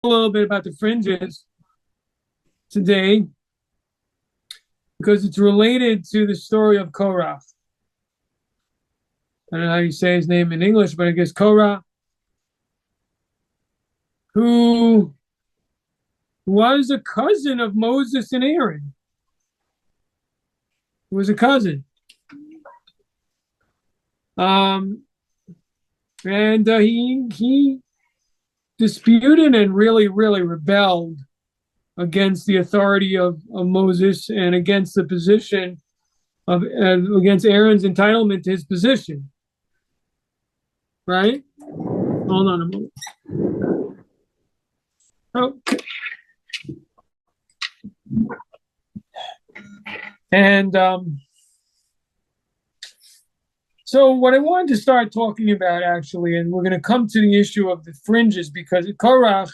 a little bit about the fringes today because it's related to the story of Korach. I don't know how you say his name in English, but I guess Korach, who was a cousin of Moses and Aaron. He was a cousin. And he disputed and really rebelled against the authority of Moses and against the position of against Aaron's entitlement to his position. Right? Hold on a moment. Okay. And so what I wanted to start talking about actually, and we're going to come to the issue of the fringes, because Korach,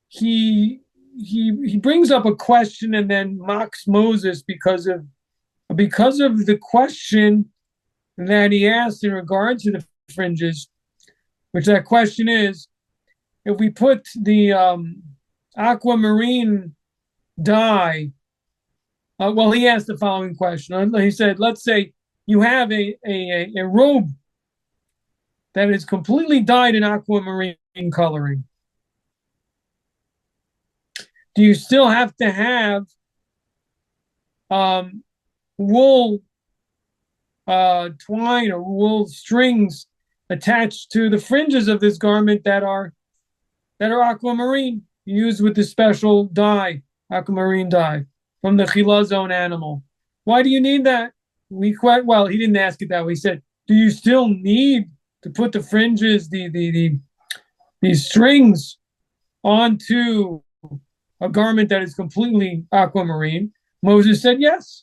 he brings up a question and then mocks Moses because of the question that he asked in regard to the fringes, which that question is, if we put the aquamarine dye, well, he asked the following question. He said, let's say you have a robe that is completely dyed in aquamarine coloring. Do you still have to have wool twine or wool strings attached to the fringes of this garment that are aquamarine, used with the special dye, aquamarine dye from the Chila zone animal? Why do you need that? Well, he didn't ask it that way. He said, do you still need to put the fringes, these strings onto a garment that is completely aquamarine? Moses said yes.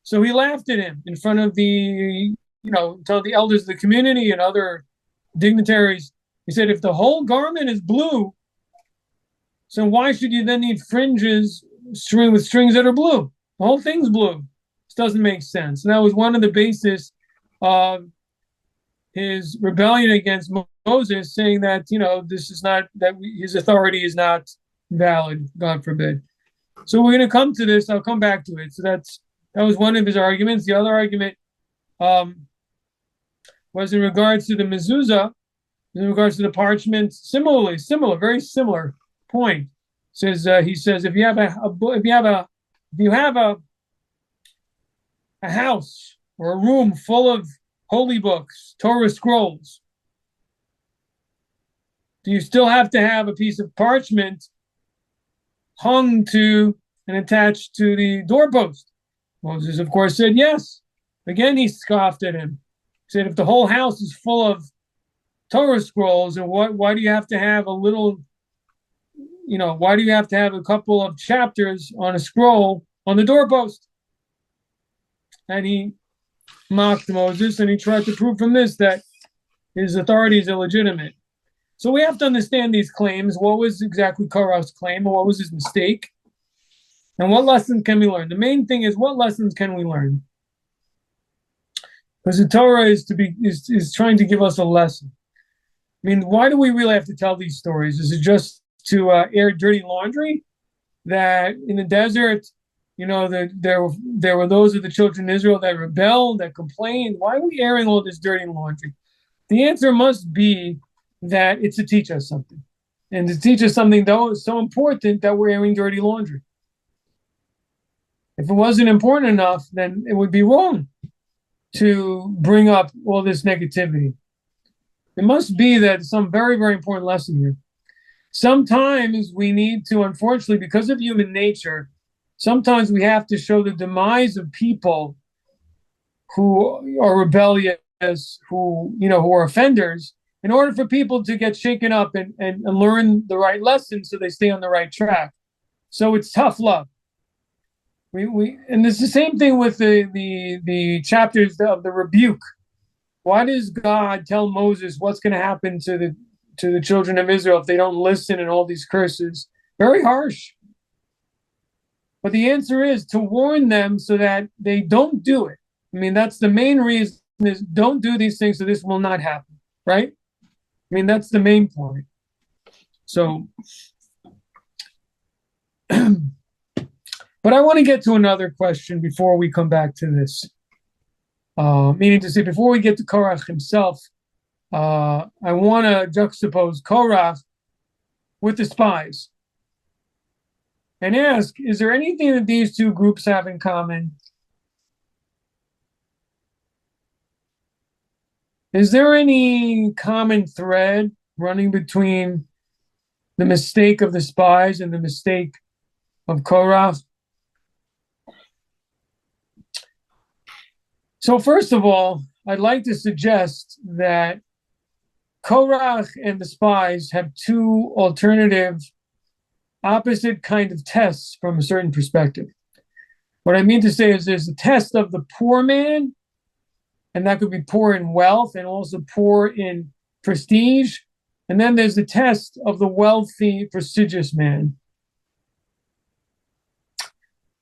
So he laughed at him in front of the elders of the community and other dignitaries. He said, if the whole garment is blue, so why should you then need fringes with strings that are blue? The whole thing's blue. This doesn't make sense. And that was one of the basis of his rebellion against Moses, saying that, this is not, that his authority is not valid, God forbid. So we're going to come to this. I'll come back to it. So that was one of his arguments. The other argument was in regards to the mezuzah, in regards to the parchment. Very similar point. He says if you have a house or a room full of holy books, Torah scrolls, do you still have to have a piece of parchment hung to and attached to the doorpost? Moses, of course, said yes. Again, he scoffed at him. He said, if the whole house is full of Torah scrolls, and why do you have to have why do you have to have a couple of chapters on a scroll on the doorpost? And he mocked Moses, and he tried to prove from this that his authority is illegitimate. So we have to understand these claims. What was exactly Korach's claim, and what was his mistake? And what lessons can we learn? The main thing is, what lessons can we learn? Because the Torah is trying to give us a lesson. I mean, why do we really have to tell these stories? Is it just to air dirty laundry? That in the desert, there were those of the children of Israel that rebelled, that complained. Why are we airing all this dirty laundry? The answer must be that it's to teach us something. And to teach us something, though, is so important that we're airing dirty laundry. If it wasn't important enough, then it would be wrong to bring up all this negativity. It must be that some very important lesson here. Sometimes we need to, unfortunately, because of human nature, sometimes we have to show the demise of people who are rebellious, who are offenders, in order for people to get shaken up and learn the right lessons so they stay on the right track. So it's tough love. And it's the same thing with the chapters of the rebuke. Why does God tell Moses what's going to happen to the children of Israel if they don't listen, and all these curses? Very harsh. But the answer is to warn them so that they don't do it. I mean, that's the main reason, is don't do these things so this will not happen, right? I mean, that's the main point. So But I want to get to another question before we come back to this. Meaning to say, before we get to Korach himself, I want to juxtapose Korach with the spies and ask, is there anything that these two groups have in common? Is there any common thread running between the mistake of the spies and the mistake of Korach? So first of all, I'd like to suggest that Korach and the spies have two alternative, opposite kind of tests from a certain perspective. What I mean to say is there's a test of the poor man, and that could be poor in wealth and also poor in prestige. And then there's the test of the wealthy, prestigious man.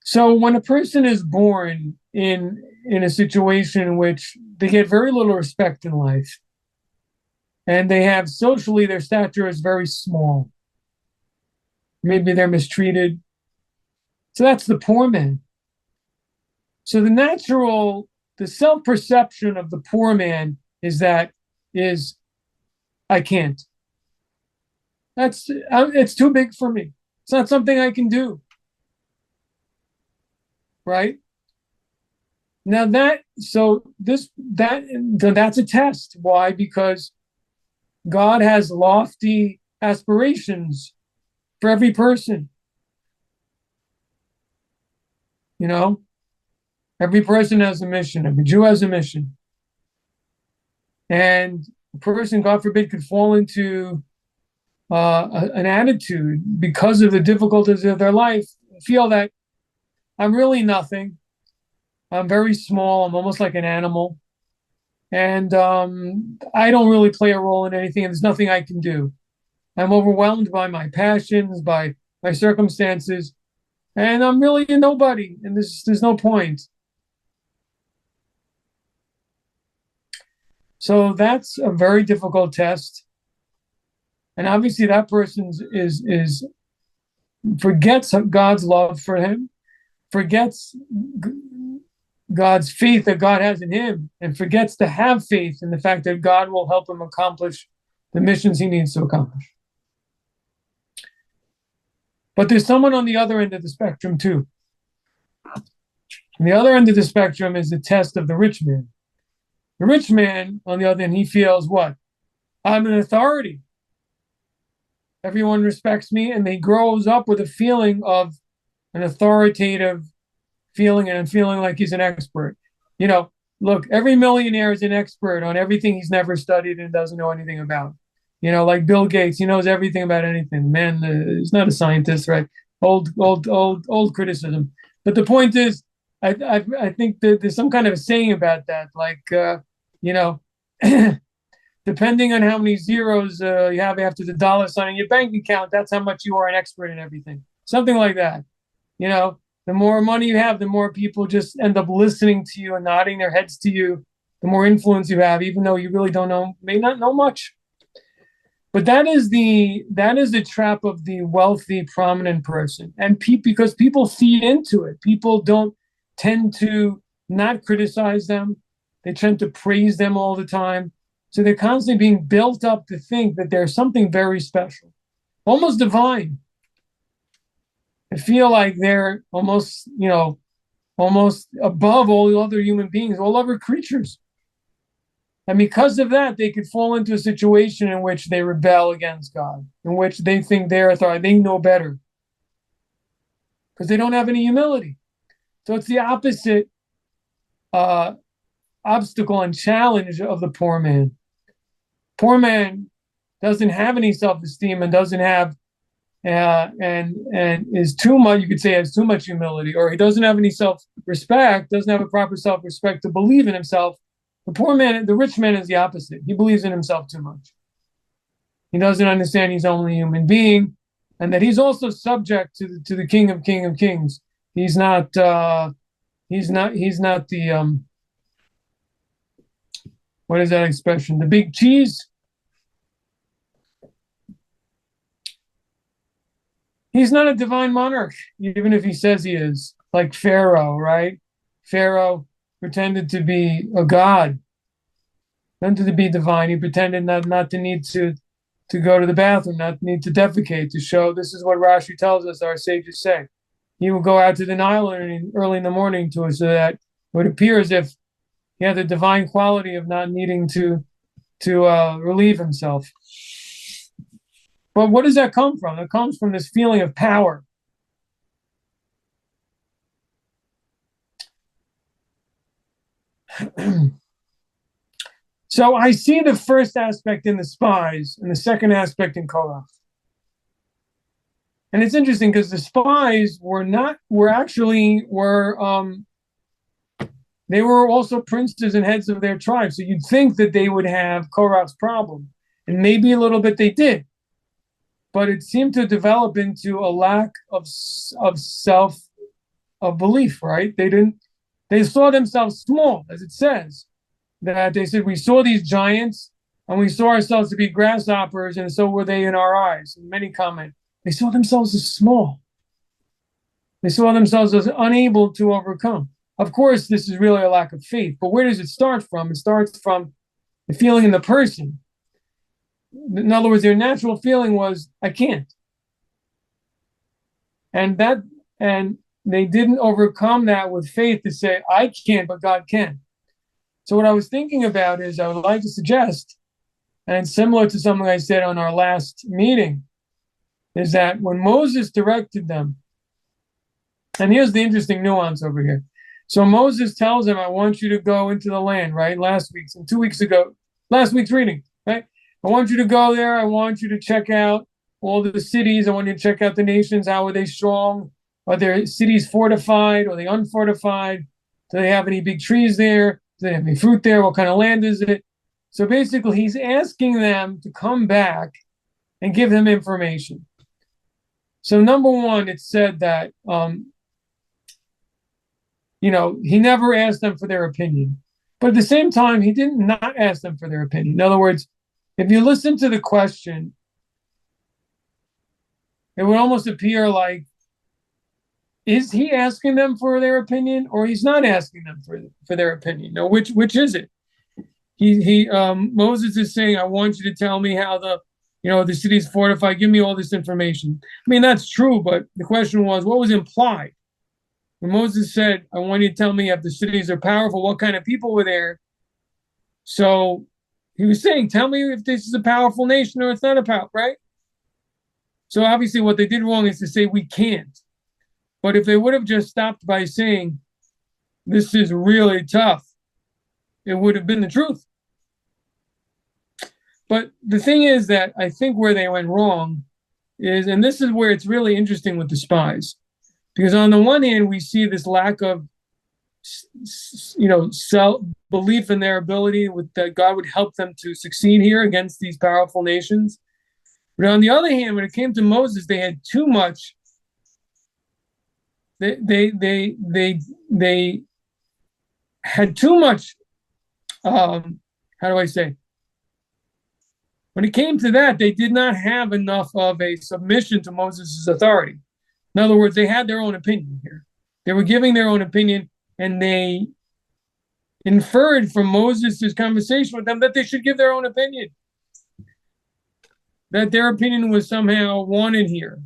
So when a person is born in a situation in which they get very little respect in life, and they have socially, their stature is very small. Maybe they're mistreated. So that's the poor man. So the self-perception of the poor man is I can't. It's too big for me. It's not something I can do. Right? Now that's a test. Why? Because God has lofty aspirations for every person. You know, every person has a mission. Every Jew has a mission. And a person, God forbid, could fall into an attitude because of the difficulties of their life, feel that I'm really nothing. I'm very small. I'm almost like an animal. And I don't really play a role in anything, and there's nothing I can do. I'm overwhelmed by my passions, by my circumstances, and I'm really a nobody, and there's no point. So that's a very difficult test. And obviously that person is forgets God's love for him, forgets God's faith that God has in him, and forgets to have faith in the fact that God will help him accomplish the missions he needs to accomplish. But there's someone on the other end of the spectrum too. And the other end of the spectrum is the test of the rich man. The rich man, on the other hand, he feels what? I'm an authority. Everyone respects me, and he grows up with a feeling of an authoritative feeling and feeling like he's an expert. You know, look, every millionaire is an expert on everything he's never studied and doesn't know anything about. You know, like Bill Gates, he knows everything about anything. Man, he's not a scientist, right? Old criticism. But the point is, I think that there's some kind of a saying about that, like, you know, depending on how many zeros you have after the dollar sign in your bank account, that's how much you are an expert in everything. Something like that. You know, the more money you have, the more people just end up listening to you and nodding their heads to you, the more influence you have, even though you really may not know much. But that is the trap of the wealthy, prominent person. And because people feed into it. People don't tend to not criticize them. They tend to praise them all the time. So they're constantly being built up to think that there's something very special, almost divine. I feel like they're almost above all the other human beings, all other creatures. And because of that, they could fall into a situation in which they rebel against God, in which they think they're authority, they know better, because they don't have any humility. So it's the opposite obstacle and challenge of the poor man. Poor man doesn't have any self-esteem and doesn't have and is too much, you could say, has too much humility, or he doesn't have any self-respect, doesn't have a proper self-respect to believe in himself. The rich man is the opposite. He believes in himself too much. He doesn't understand he's only a human being, and that he's also subject to the King of Kings. He's not the what is that expression? The big cheese. He's not a divine monarch, even if he says he is, like Pharaoh, right? Pharaoh pretended to be a god, pretended to be divine. He pretended not to need to go to the bathroom, not to need to defecate, to show this is what Rashi tells us our sages say. He will go out to the Nile early in the morning so that it would appear as if he had the divine quality of not needing to relieve himself. But what does that come from? It comes from this feeling of power. So I see the first aspect in the spies and the second aspect in Korach. And it's interesting because the spies they were also princes and heads of their tribes. So you'd think that they would have Korach's problem. And maybe a little bit they did. But it seemed to develop into a lack of belief, right? They saw themselves small, as it says. That they said, we saw these giants and we saw ourselves to be grasshoppers, and so were they in our eyes. And many comment, they saw themselves as small. They saw themselves as unable to overcome. Of course, this is really a lack of faith, but where does it start from? It starts from the feeling in the person. In other words, their natural feeling was, I can't. And they didn't overcome that with faith to say, I can't, but God can. So what I was thinking about is I would like to suggest, and similar to something I said on our last meeting, is that when Moses directed them, and here's the interesting nuance over here. So Moses tells them, I want you to go into the land, right? Last week's reading, right? I want you to go there. I want you to check out all the cities. I want you to check out the nations. How are they strong? Are their cities fortified? Are they unfortified? Do they have any big trees there? Do they have any fruit there? What kind of land is it? So basically, he's asking them to come back and give him information. So number one, it said that, he never asked them for their opinion. But at the same time, he did not ask them for their opinion. In other words, if you listen to the question, it would almost appear like, is he asking them for their opinion, or he's not asking them for their opinion? No, which is it? Moses is saying, I want you to tell me how the city is fortified. Give me all this information. I mean, that's true, but the question was, what was implied? When Moses said, I want you to tell me if the cities are powerful, what kind of people were there? So he was saying, tell me if this is a powerful nation or it's not a powerful, right? So obviously what they did wrong is to say we can't. But if they would have just stopped by saying, this is really tough, it would have been the truth. But the thing is that I think where they went wrong is, and this is where it's really interesting with the spies, because on the one hand, we see this lack of, self-belief in their ability that God would help them to succeed here against these powerful nations. But on the other hand, when it came to Moses, they had too much. They had too much. How do I say? When it came to that, they did not have enough of a submission to Moses' authority. In other words, they had their own opinion here. They were giving their own opinion, and they inferred from Moses' conversation with them that they should give their own opinion, that their opinion was somehow wanted here.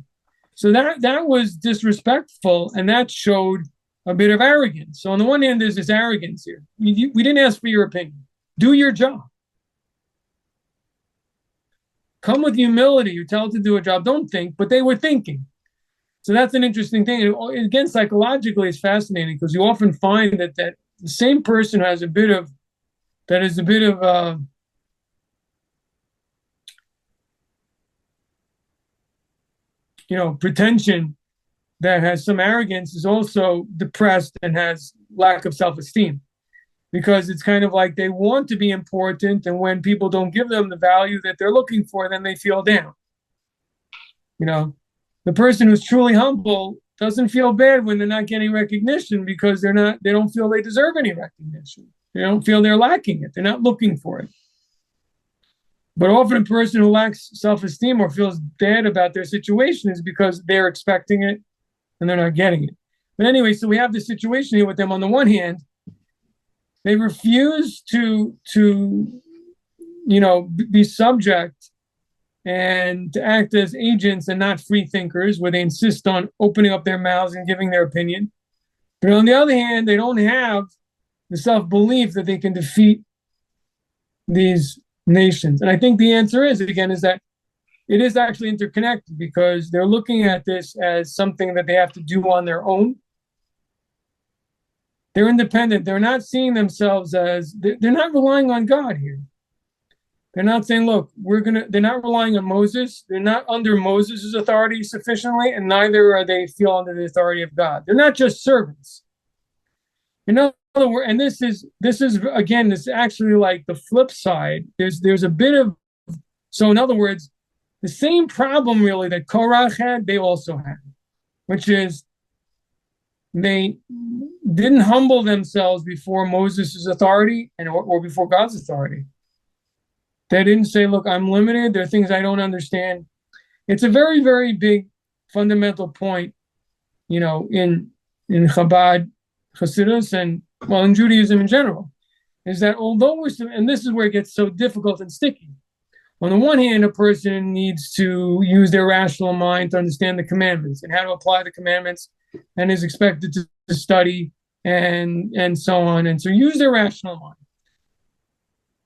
So that was disrespectful, and that showed a bit of arrogance. So on the one hand, there's this arrogance here. We didn't ask for your opinion. Do your job. Come with humility. You're told to do a job. Don't think, but they were thinking. So that's an interesting thing. And again, psychologically, it's fascinating because you often find that the same person who has a bit of pretension, that has some arrogance, is also depressed and has lack of self-esteem, because it's kind of like they want to be important, and when people don't give them the value that they're looking for, then they feel down. The person who's truly humble doesn't feel bad when they're not getting recognition, because they don't feel they deserve any recognition. They don't feel they're lacking it. They're not looking for it. But often a person who lacks self-esteem or feels bad about their situation is because they're expecting it and they're not getting it. But anyway, so we have this situation here with them. On the one hand, they refuse to be subject and to act as agents and not free thinkers, where they insist on opening up their mouths and giving their opinion. But on the other hand, they don't have the self-belief that they can defeat these nations. And I think the answer is that it is actually interconnected, because they're looking at this as something that they have to do on their own. They're independent. They're not seeing themselves as, they're not relying on God here. They're not saying, look, they're not relying on Moses. They're not under Moses' authority sufficiently, and neither are they feel under the authority of God. They're not just servants. In other words, and this is again, this is actually like the flip side. There's a bit of, so in other words, the same problem really that Korach had, they also had, which is they didn't humble themselves before Moses' authority or before God's authority. They didn't say, look, I'm limited. There are things I don't understand. It's a very, very big fundamental point, in Chabad, Hasidus, and in Judaism in general, is that although and this is where it gets so difficult and sticky. On the one hand, a person needs to use their rational mind to understand the commandments and how to apply the commandments, and is expected to study and so on, and so use their rational mind.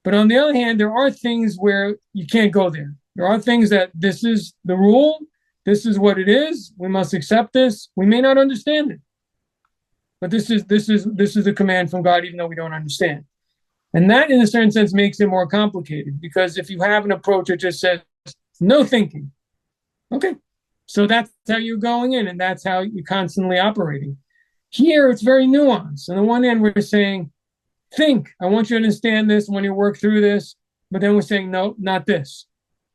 But on the other hand, there are things where you can't go there. There are things that this is the rule, this is what it is, we must accept this. We may not understand it, but this is the command from God, even though we don't understand. And that, in a certain sense, makes it more complicated, because if you have an approach that just says no thinking, okay, so that's how you're going in, and that's how you're constantly operating. Here, it's very nuanced. On the one hand, we're saying, think, I want you to understand this when you work through this, but then we're saying, no, not this.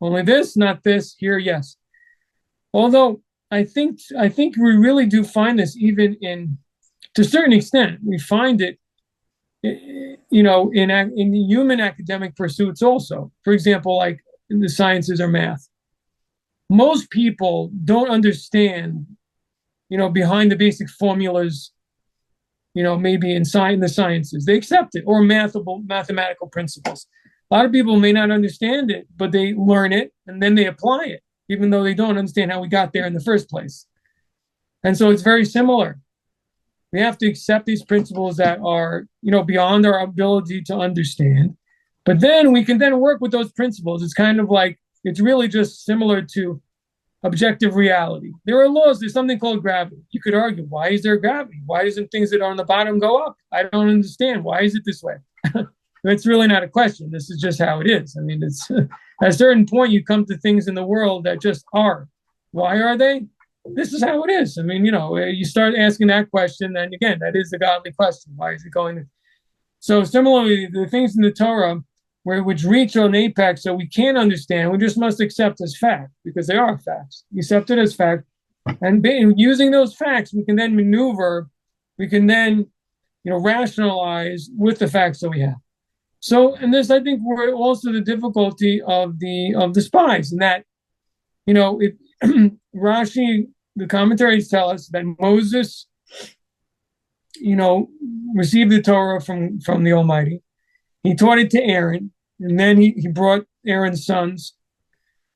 Only this, not this, here, yes. Although I think we really do find this even to a certain extent, we find it, in human academic pursuits also. For example, like in the sciences or math. Most people don't understand, behind the basic formulas, maybe in the sciences. They accept it, or mathematical principles. A lot of people may not understand it, but they learn it and then they apply it, even though they don't understand how we got there in the first place. And so it's very similar. We have to accept these principles that are, beyond our ability to understand. But then we can then work with those principles. It's kind of like, it's really just similar to objective reality. There are laws. There's something called gravity. You could argue, why is there gravity? Why doesn't things that are on the bottom go up? I don't understand. Why is it this way? It's really not a question. This is just how it is. I mean, it's at a certain point, you come to things in the world that just are. Why are they? This is how it is. I mean, you start asking that question, then again, that is the godly question. Why is it going? So similarly, the things in the Torah which reach an apex that we can't understand, we just must accept as fact, because they are facts. We accept it as fact. And using those facts, we can then maneuver, we can then, rationalize with the facts that we have. So, and this, I think, were also the difficulty of the spies, and that, Rashi, the commentaries tell us that Moses, received the Torah from the Almighty. He taught it to Aaron, and then he brought Aaron's sons,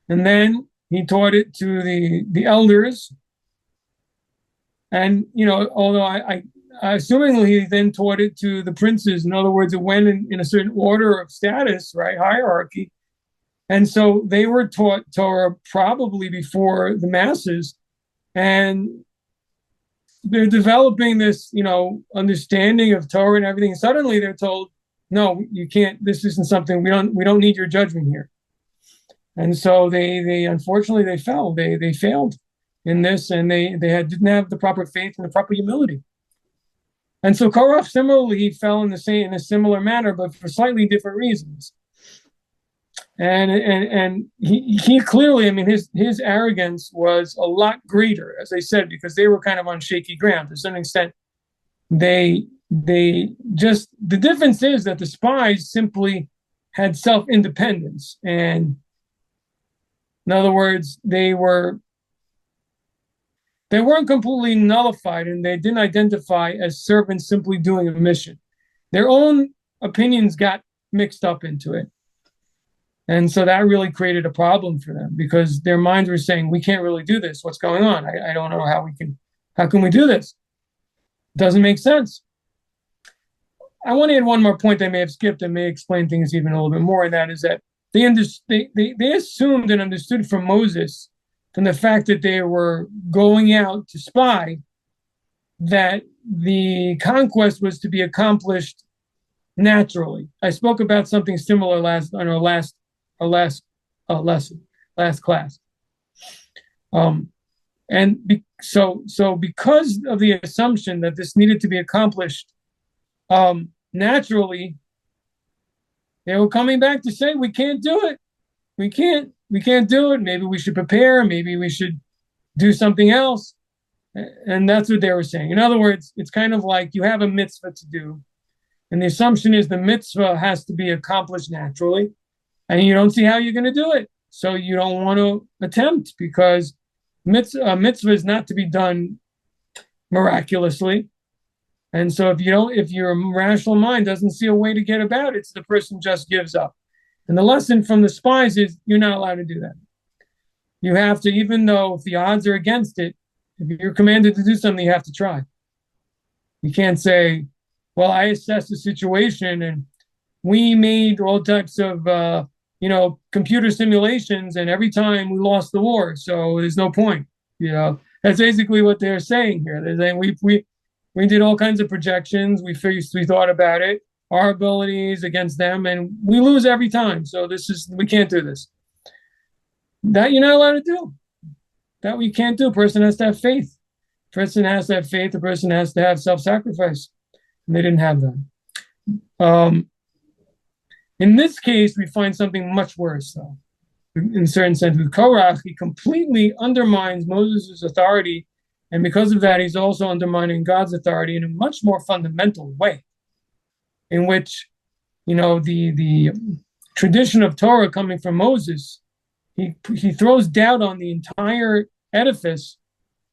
and then he taught it to the elders. And, although I assumingly he then taught it to the princes. In other words, it went in a certain order of status, right, hierarchy. And so they were taught Torah probably before the masses. And they're developing this, understanding of Torah and everything. Suddenly they're told, no, you can't, this isn't something, we don't need your judgment here. And so they unfortunately, they fell. They failed in this, and they didn't have the proper faith and the proper humility. And so Korach similarly, he fell in a similar manner, but for slightly different reasons. And he clearly, I mean, his arrogance was a lot greater, as I said, because they were kind of on shaky ground. To some extent, the difference is that the spies simply had self-independence. And in other words, they weren't completely nullified, and they didn't identify as servants simply doing a mission. Their own opinions got mixed up into it. And so that really created a problem for them, because their minds were saying, we can't really do this. What's going on? I don't know how can we do this? It doesn't make sense. I want to add one more point I may have skipped and may explain things even a little bit more, and that is that they assumed and understood from Moses, from the fact that they were going out to spy, that the conquest was to be accomplished naturally. I spoke about something similar on our last class. So because of the assumption that this needed to be accomplished naturally, they were coming back to say, we can't do it. We can't do it. Maybe we should prepare. Maybe we should do something else. And that's what they were saying. In other words, it's kind of like you have a mitzvah to do, and the assumption is the mitzvah has to be accomplished naturally, and you don't see how you're going to do it. So you don't want to attempt, because mitzvah is not to be done miraculously. And so if your rational mind doesn't see a way to get about it, the person just gives up. And the lesson from the spies is you're not allowed to do that. You have to, even though if the odds are against it, if you're commanded to do something, you have to try. You can't say, well, I assessed the situation and we made all types of, computer simulations, and every time we lost the war, so there's no point. That's basically what they're saying here. They're saying we did all kinds of projections. We thought about it, our abilities against them, and we lose every time. So we can't do this. That you're not allowed to do. That we can't do. A person has to have faith. A person has to have faith. A person has to have self-sacrifice. And they didn't have that. In this case, we find something much worse, though. In a certain sense, with Korach, he completely undermines Moses' authority, and because of that, he's also undermining God's authority in a much more fundamental way, in which, the tradition of Torah coming from Moses, he throws doubt on the entire edifice,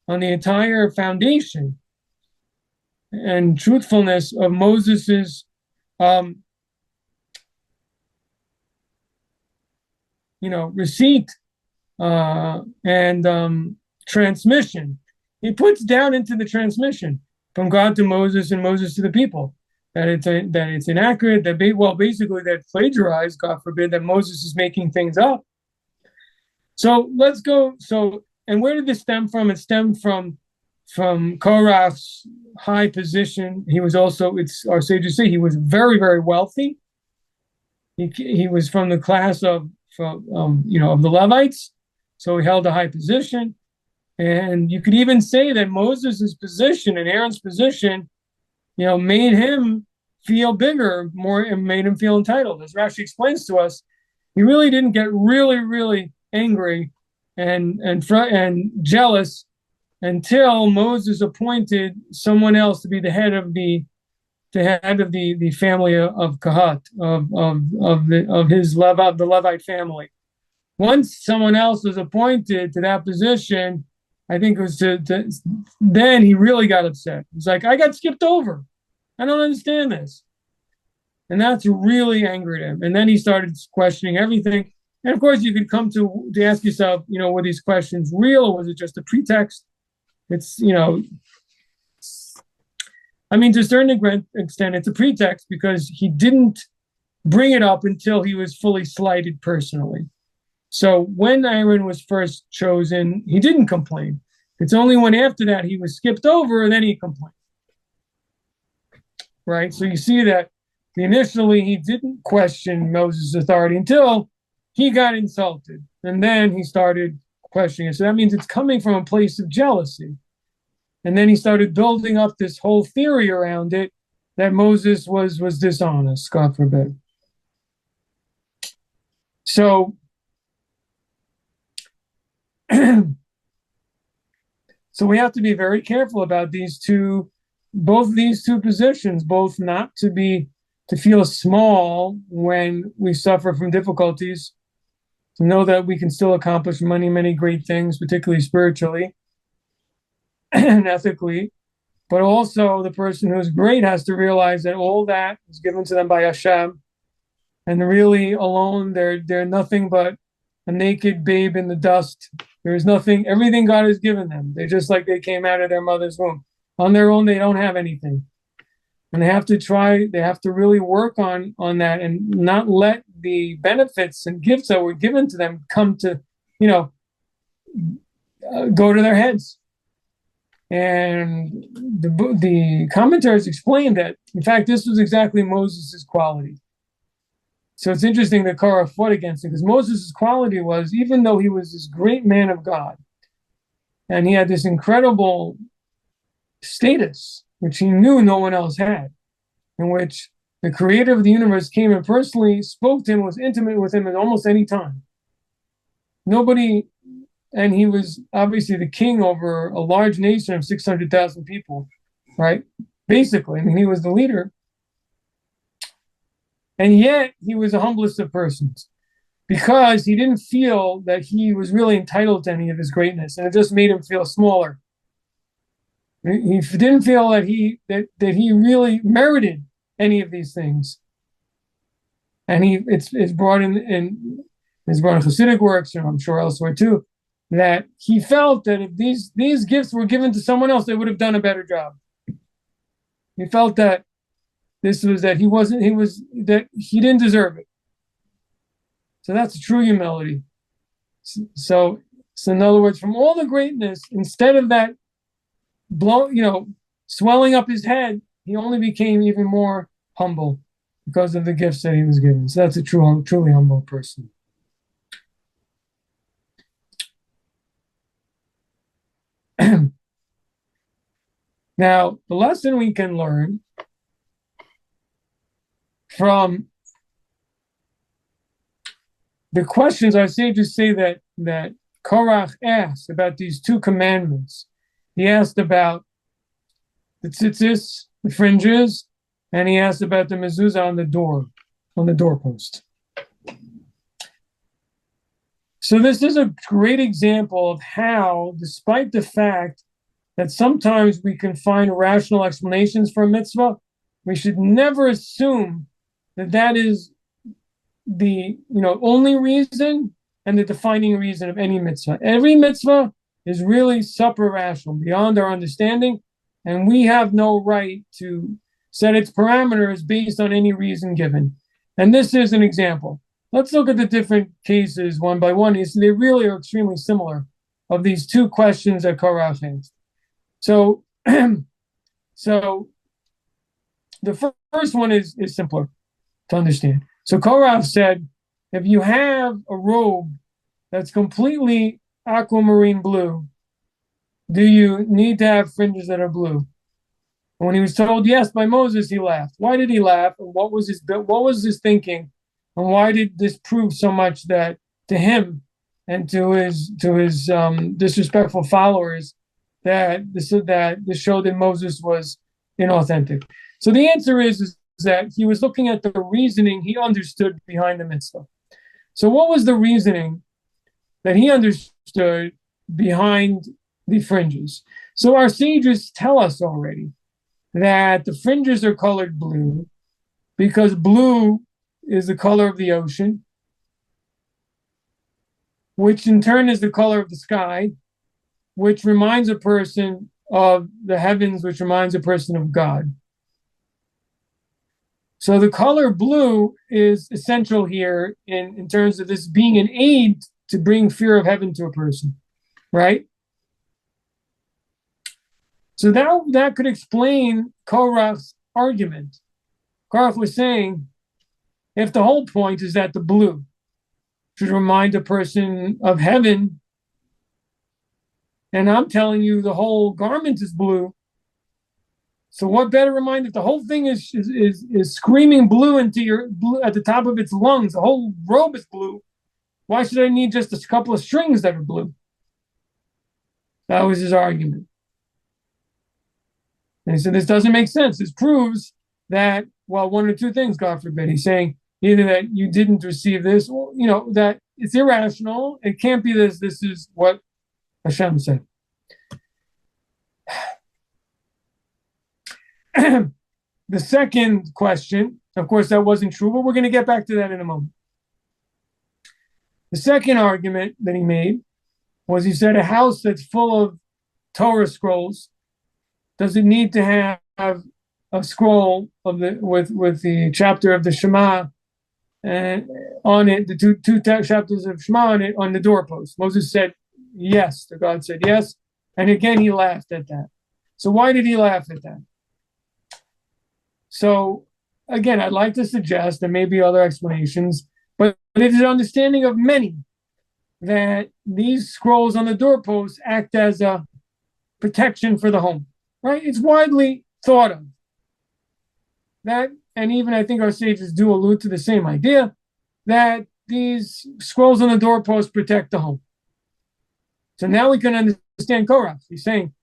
on the entire foundation and truthfulness of Moses's receipt and transmission. He puts down into the transmission from God to Moses and Moses to the people that it's inaccurate, basically that plagiarized, God forbid, that Moses is making things up. So let's go. So, and where did this stem from? It stemmed from Korach's high position. He was also, our sages say, he was very, very wealthy. He was from the class of the Levites, so he held a high position. And you could even say that Moses' position and Aaron's position, made him feel bigger, more, and made him feel entitled. As Rashi explains to us, he really didn't get really, really angry and jealous until Moses appointed someone else to be the head of the family of Kahat, the Levite family. Once someone else was appointed to that position, I think it was then he really got upset. He's like, I got skipped over. I don't understand this. And that's really angered him. And then he started questioning everything. And of course, you could come to ask yourself, were these questions real, or was it just a pretext? It's, to a certain extent, it's a pretext, because he didn't bring it up until he was fully slighted personally. So when Aaron was first chosen, he didn't complain. It's only when after that he was skipped over, and then he complained. Right? So you see that initially he didn't question Moses' authority until he got insulted, and then he started questioning it. So that means it's coming from a place of jealousy. And then he started building up this whole theory around it, that Moses was dishonest, God forbid. So, so we have to be very careful about both these two positions, both not to be to feel small when we suffer from difficulties, to know that we can still accomplish many, many great things, particularly spiritually and ethically. But also the person who's great has to realize that all that is given to them by Hashem, and really alone they're nothing but a naked babe in the dust. There is nothing, everything God has given them. They're just like they came out of their mother's womb. On their own, they don't have anything. And they have to really work on that and not let the benefits and gifts that were given to them come to, go to their heads. And the commentaries explain that, in fact, this was exactly Moses' quality. So it's interesting that Korach fought against it, because Moses' quality was, even though he was this great man of God, and he had this incredible status, which he knew no one else had, in which the creator of the universe came and personally spoke to him, was intimate with him at almost any time. Nobody, and he was obviously the king over a large nation of 600,000 people, right? Basically, I mean, he was the leader. And yet he was the humblest of persons, because he didn't feel that he was really entitled to any of his greatness, and it just made him feel smaller. He didn't feel that he really merited any of these things. And it's brought in Hasidic works, and I'm sure elsewhere too, that he felt that if these gifts were given to someone else, they would have done a better job. He felt that he didn't deserve it. So that's a true humility. So in other words, from all the greatness, instead of that swelling up his head, he only became even more humble because of the gifts that he was given. So that's a truly humble person. Now, the lesson we can learn from the questions our sages say that Korach asked about these two commandments. He asked about the tzitzis, the fringes, and he asked about the mezuzah on the doorpost. So this is a great example of how, despite the fact that sometimes we can find rational explanations for a mitzvah, we should never assume that is the only reason and the defining reason of any mitzvah. Every mitzvah is really supra-rational, beyond our understanding, and we have no right to set its parameters based on any reason given. And this is an example. Let's look at the different cases one by one. They really are extremely similar, of these two questions that Korach asked. So the first one is simpler to understand. So Korach said, if you have a robe that's completely aquamarine blue, do you need to have fringes that are blue? And when he was told yes by Moses, he laughed. Why did he laugh? And what was his thinking? And why did this prove so much that to him and to his disrespectful followers that this showed that Moses was inauthentic? So the answer is that he was looking at the reasoning he understood behind the mitzvah. So what was the reasoning that he understood behind the fringes? So our sages tell us already that the fringes are colored blue because blue is the color of the ocean, which in turn is the color of the sky, which reminds a person of the heavens, which reminds a person of God. So the color blue is essential here in terms of this being an aid to bring fear of heaven to a person, right? So that could explain Korach's argument. Korach was saying, if the whole point is that the blue should remind a person of heaven, and I'm telling you the whole garment is blue, so what better reminder? If the whole thing is screaming blue into your blue at the top of its lungs, the whole robe is blue. Why should I need just a couple of strings that are blue? That was his argument. And he said, this doesn't make sense. This proves that well, one or two things, God forbid. He's saying either that you didn't receive this, or, that it's irrational. It can't be this. This is what Hashem said. The second question, of course, that wasn't true, but we're going to get back to that in a moment. The second argument that he made was he said a house that's full of Torah scrolls, does it need to have a scroll of with the chapter of the Shema and on it, the two chapters of Shema on it on the doorpost? Moses said yes. The God said yes, and again he laughed at that. So why did he laugh at that? So again, I'd like to suggest there may be other explanations, but it is an understanding of many that these scrolls on the doorposts act as a protection for the home, right? It's widely thought of that, and even I think our sages do allude to the same idea, that these scrolls on the doorpost protect the home. So now we can understand Korach. He's saying,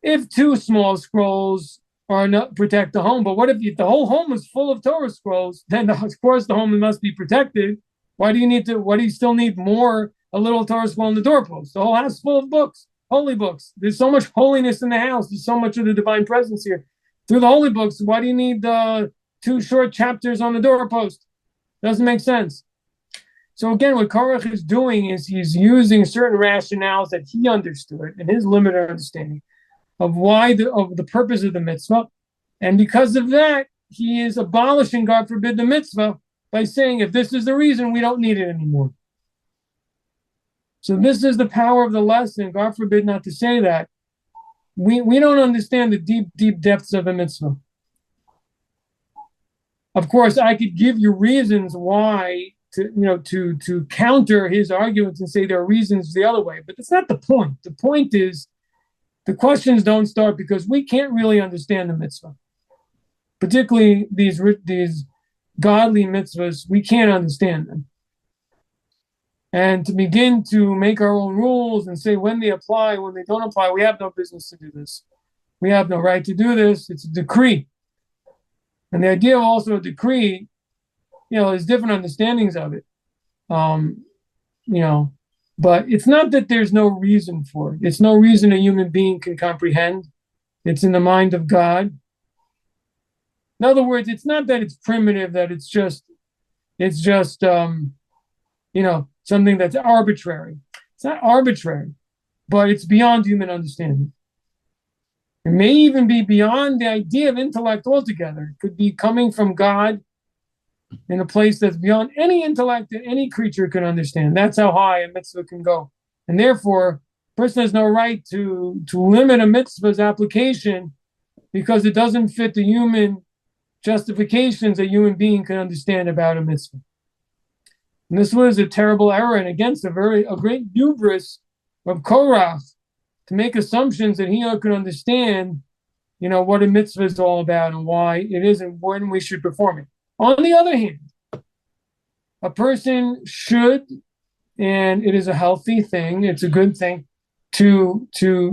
if two small scrolls are not protect the home, but what if the whole home is full of Torah scrolls? Then of course the home must be protected. Why do you still need a little Torah scroll on the doorpost? The whole house is full of books, holy books. There's so much holiness in the house. There's so much of the divine presence here. Through the holy books, why do you need the two short chapters on the doorpost? Doesn't make sense. So again, what Korach is doing is he's using certain rationales that he understood in his limited understanding of the purpose of the mitzvah. And because of that, he is abolishing, God forbid, the mitzvah by saying, if this is the reason, we don't need it anymore. So this is the power of the lesson. God forbid not to say that. We don't understand the deep, deep depths of a mitzvah. Of course, I could give you reasons why to counter his arguments and say there are reasons the other way, but that's not the point. The point is the questions don't start because we can't really understand the mitzvah, particularly these godly mitzvahs. We can't understand them. And to begin to make our own rules and say when they apply, when they don't apply, we have no business to do this. We have no right to do this. It's a decree. And the idea of also a decree, there's different understandings of it. But it's not that there's no reason for it. It's no reason a human being can comprehend. It's in the mind of God. In other words, it's not that it's primitive, that it's just something that's arbitrary. It's not arbitrary, but it's beyond human understanding. It may even be beyond the idea of intellect altogether. It could be coming from God in a place that's beyond any intellect that any creature can understand. That's how high a mitzvah can go. And therefore, a person has no right to limit a mitzvah's application because it doesn't fit the human justifications a human being can understand about a mitzvah. And this was a terrible error and against a great hubris of Korach to make assumptions that he could understand, what a mitzvah is all about and why it is and when we should perform it. On the other hand, a person should, and it is a healthy thing, it's a good thing, to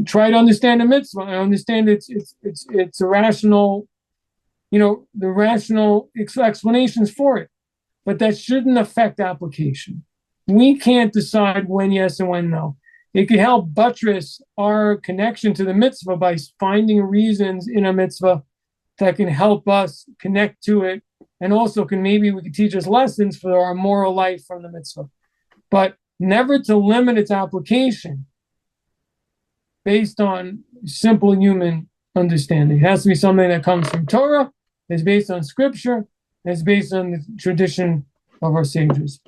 try to understand a mitzvah and understand it's a rational, the rational explanations for it. But that shouldn't affect application. We can't decide when yes and when no. It could help buttress our connection to the mitzvah by finding reasons in a mitzvah that can help us connect to it, and also we could teach us lessons for our moral life from the mitzvah. But never to limit its application based on simple human understanding. It has to be something that comes from Torah, is based on scripture, is based on the tradition of our sages.